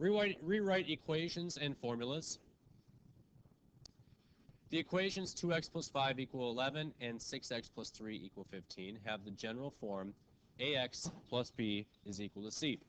Rewrite equations and formulas. The equations 2x plus 5 equal 11 and 6x plus 3 equal 15 have the general form ax plus b is equal to c.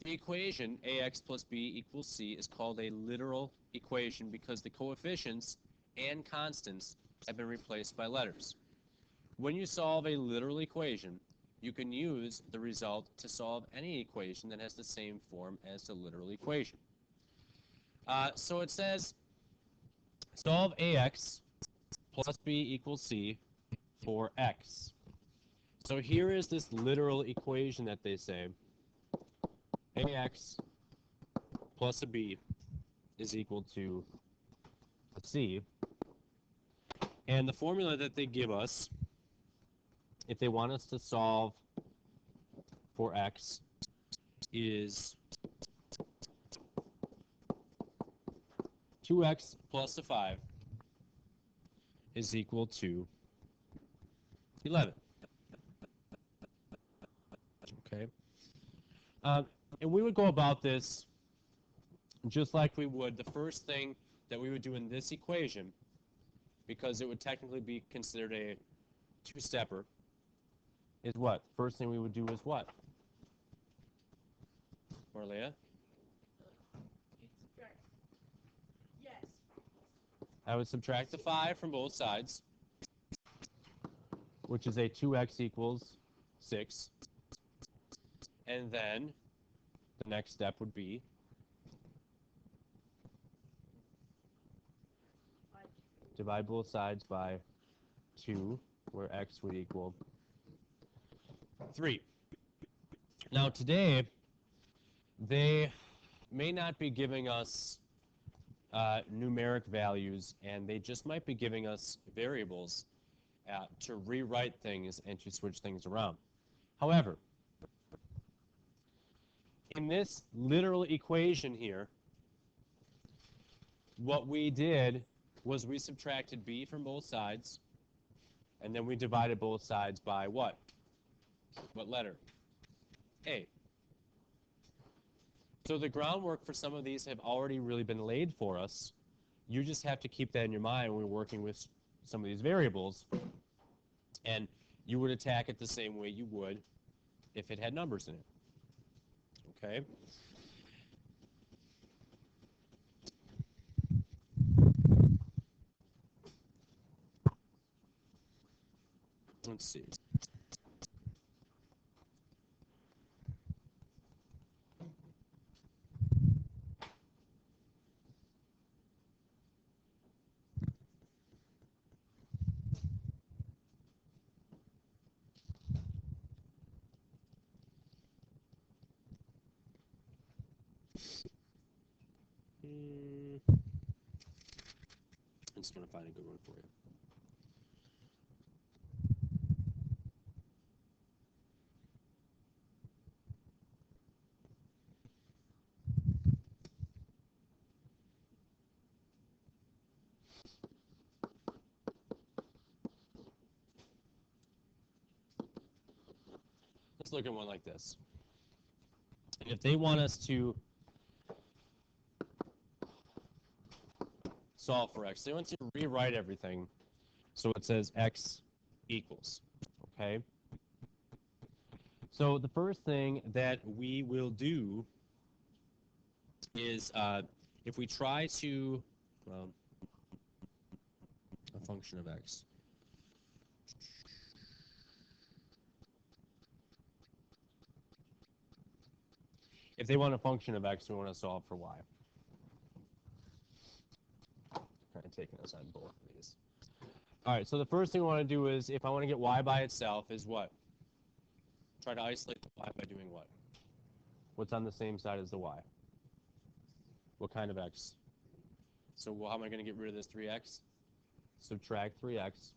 The equation ax plus b equals c is called a literal equation because the coefficients and constants have been replaced by letters. When you solve a literal equation, you can use the result to solve any equation that has the same form as the literal equation. So it says solve ax plus b equals c for x. So here is this literal equation that they say ax plus a b is equal to a c. And the formula that they give us, if they want us to solve for x, is 2x plus a 5 is equal to 11. Okay. And we would go about this just like we would the first thing that we would do in this equation, because it would technically be considered a two-stepper, is what? First thing we would do is what? Marlea? Yes. I would subtract the 5 from both sides, which is a 2x equals 6. And then the next step would be divide both sides by 2, where x would equal 3. Now today, they may not be giving us numeric values, and they just might be giving us variables to rewrite things and to switch things around. However, in this literal equation here, what we did was we subtracted b from both sides, and then we divided both sides by what? What letter? A. So the groundwork for some of these have already really been laid for us. You just have to keep that in your mind when we're working with some of these variables, and you would attack it the same way you would if it had numbers in it. Okay? Let's see. I'm just going to find a good one for you. Let's look at one like this. And if they want us to solve for x, they want to rewrite everything so it says x equals. Okay? So the first thing that we will do is if we try to a function of x. If they want a function of x, we want to solve for y. Kind of taking us on both of these. All right, so the first thing we want to do is, if I want to get y by itself, is what? Try to isolate the y by doing what? What's on the same side as the y? What kind of x? So how am I going to get rid of this 3x? Subtract 3x.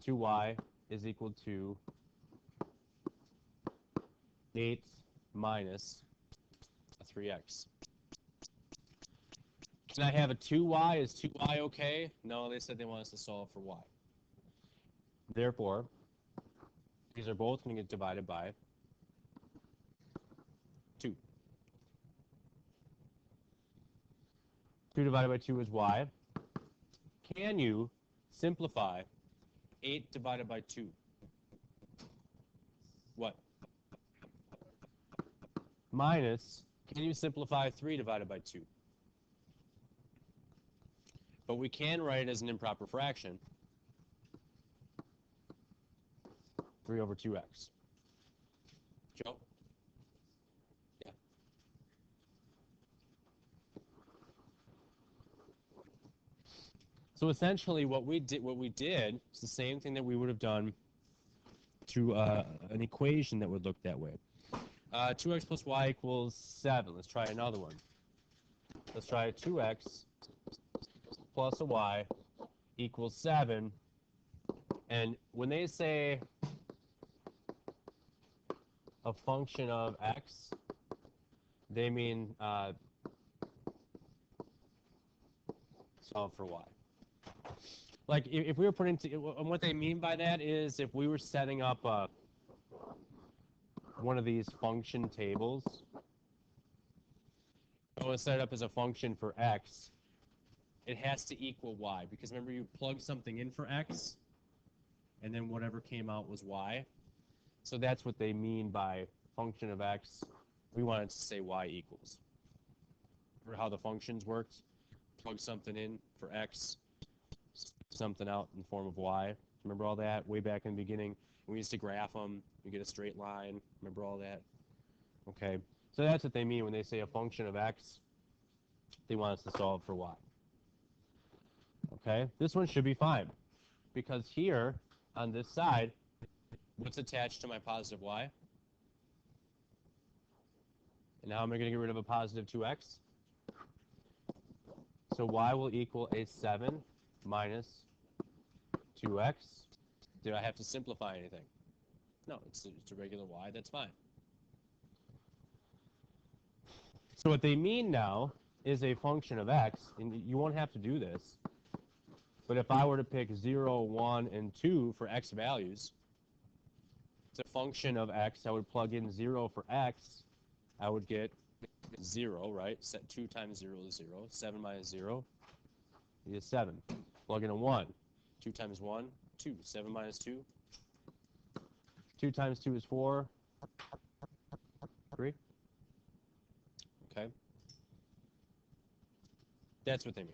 2y is equal to 8 minus a 3x. Can I have a 2y? Is 2y okay? No, they said they want us to solve for y. Therefore, these are both going to get divided by 2. 2 divided by 2 is y. Can you simplify 8 divided by 2? What? Minus, can you simplify 3 divided by 2? But we can write it as an improper fraction. 3 over 2x. Joe? Yeah. So essentially what we did is the same thing that we would have done to an equation that would look that way. 2x plus y equals 7. Let's try another one. Let's try 2x plus a y equals 7. And when they say a function of x, they mean solve for y. Like if we were putting, and what they mean by that is if we were setting up one of these function tables, I want to set it up as a function for x, it has to equal y, because remember you plug something in for x, and then whatever came out was y. So that's what they mean by function of x. We wanted to say y equals. Remember how the functions worked? Plug something in for x, something out in the form of y. Remember all that way back in the beginning? We used to graph them. We get a straight line. Remember all that? Okay. So that's what they mean when they say a function of x. They want us to solve for y. Okay. This one should be fine, because here on this side, what's attached to my positive y? And now am I going to get rid of a positive 2x? So y will equal a 7 minus 2x. Did I have to simplify anything? No, it's a regular y. That's fine. So what they mean now is a function of x, and you won't have to do this, but if I were to pick 0, 1, and 2 for x values, it's a function of x. I would plug in 0 for x. I would get 0, right? Set 2 times 0 is 0. 7 minus 0 is 7. Plug in a 1. 2 times 1, 2. 7 minus 2. 2 times 2 is 4. 3. Okay. That's what they mean.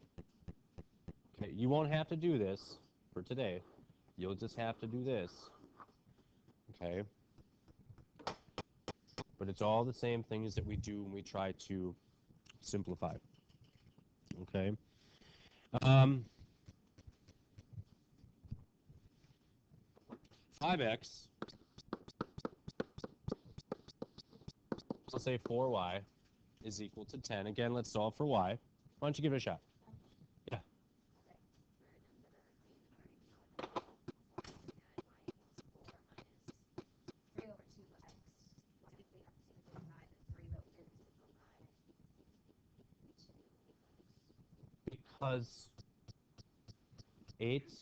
Okay, you won't have to do this for today. You'll just have to do this. Okay. But it's all the same things that we do when we try to simplify. Okay. 5x, let's say 4y is equal to 10. Again, let's solve for y. Why don't you give it a shot? Yeah. Because 8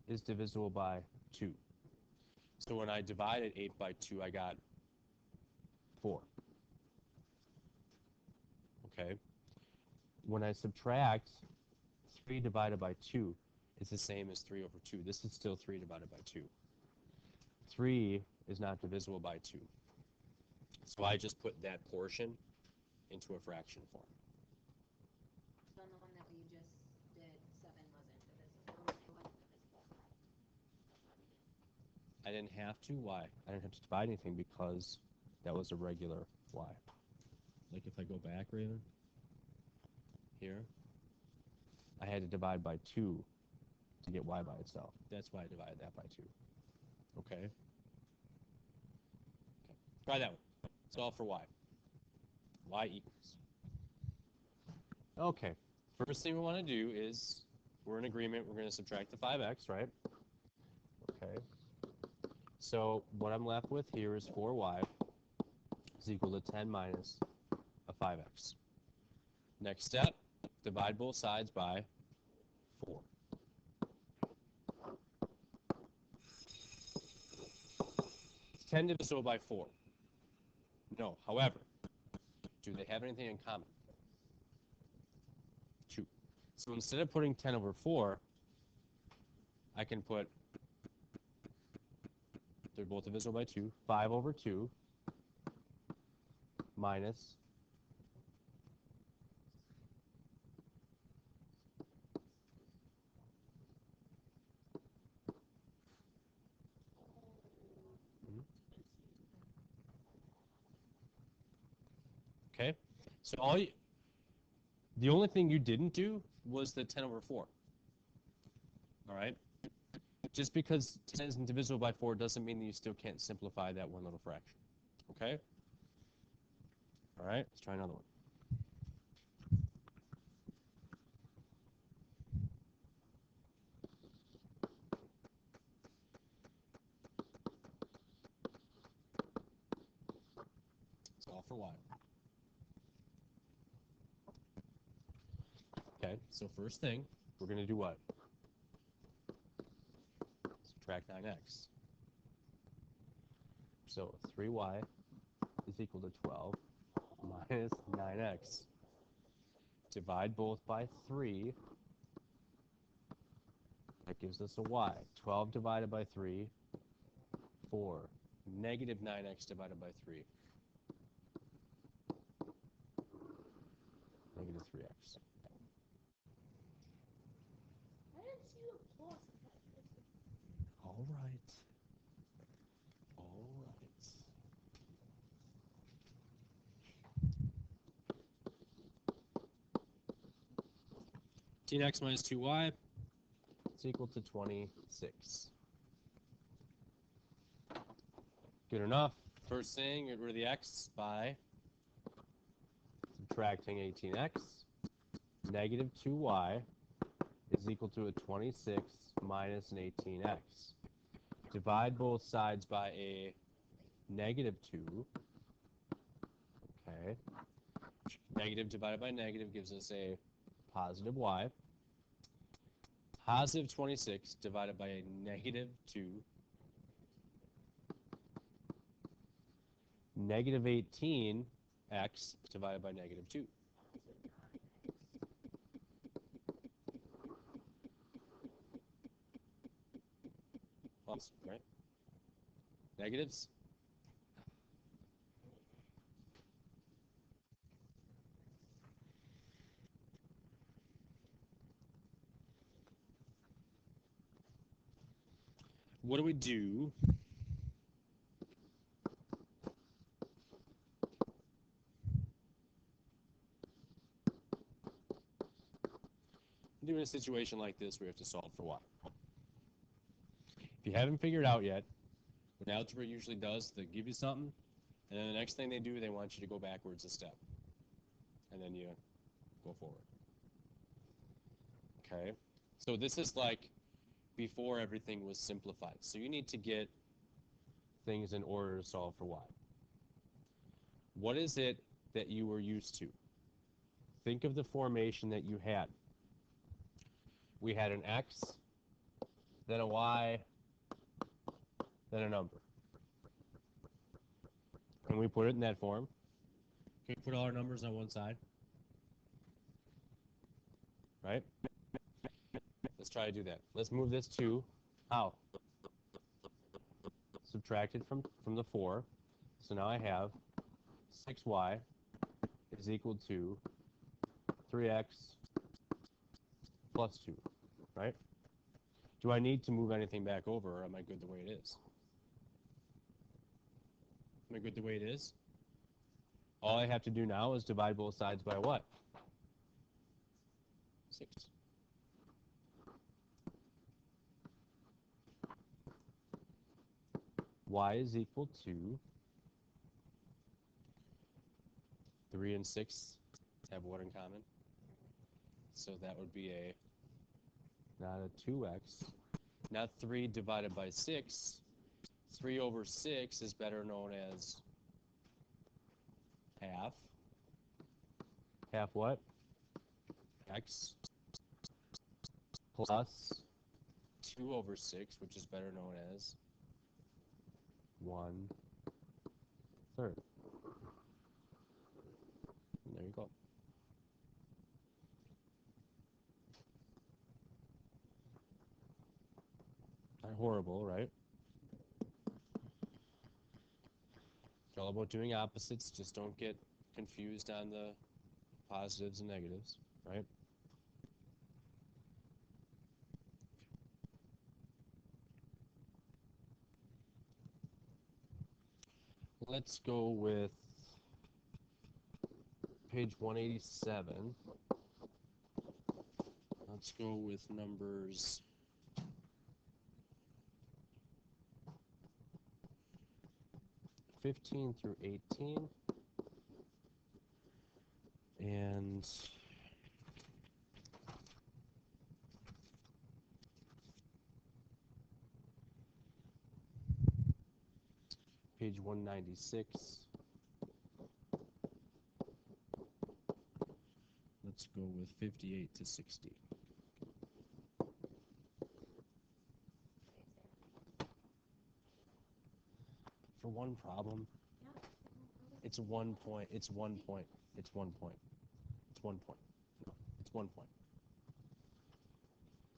is divisible by 2. So when I divided 8 by 2, I got 4. Okay. When I subtract 3 divided by 2, it's the same as 3 over 2. This is still 3 divided by 2. 3 is not divisible by 2. So I just put that portion into a fraction form. On the one that we just did, 7 wasn't divisible. It wasn't divisible. I didn't have to. Why? I didn't have to divide anything because that was a regular y. Like if I go back, Raven, here, I had to divide by 2 to get y by itself. That's why I divided that by 2. Okay? Try that one. Solve for y. Y equals. Okay. First thing we want to do is, we're in agreement, we're going to subtract the 5x, right? Okay. So what I'm left with here is 4y is equal to 10 minus a 5x. Next step, divide both sides by 4. Is 10 divisible by 4? No. However, do they have anything in common? So instead of putting 10 over 4, I can put, they're both divisible by 2, 5 over 2 minus okay? So the only thing you didn't do was the 10 over 4. All right? Just because 10 isn't divisible by 4 doesn't mean that you still can't simplify that one little fraction. Okay? All right, let's try another one. Solve for y. Okay, so first thing, we're going to do what? Subtract 9x. So 3y is equal to 12 minus 9x. Divide both by 3. That gives us a y. 12 divided by 3, 4. Negative 9x divided by 3. Negative 3x. I didn't see the plus. All right. All right. 10x minus 2y is equal to 26. Good enough. First thing, get rid of the x by subtracting 18x. Negative 2y is equal to a 26 minus an 18x. Divide both sides by a negative 2. Okay. Negative divided by negative gives us a positive y. Positive 26 divided by a negative 2. Negative 18x divided by negative 2. Plus, right? Negatives? What do we do? Do in a situation like this, we have to solve for y. If you haven't figured out yet, what algebra usually does, they give you something, and then the next thing they do, they want you to go backwards a step. And then you go forward. Okay? So this is like before everything was simplified. So you need to get things in order to solve for y. What is it that you were used to? Think of the formation that you had. We had an x, then a y, then a number. Can we put it in that form? Can we put all our numbers on one side? Right? Let's try to do that. Let's move this to how? Subtracted from the 4. So now I have 6y is equal to 3x plus 2, right? Do I need to move anything back over, or am I good the way it is? Am I good the way it is? All I have to do now is divide both sides by what? 6. Y is equal to 3 and 6 have what in common? So that would be not a 2x, not 3 divided by 6. 3 over 6 is better known as half. Half what? X plus 2 over 6, which is better known as 1/3. And there you go. horrible, right? It's all about doing opposites. Just don't get confused on the positives and negatives, right? Let's go with page 187. Let's go with numbers 15 through 18. And page 196. Let's go with 58 to 60. For one problem, it's 1 point. It's 1 point. It's 1 point. It's 1 point. No, it's 1 point.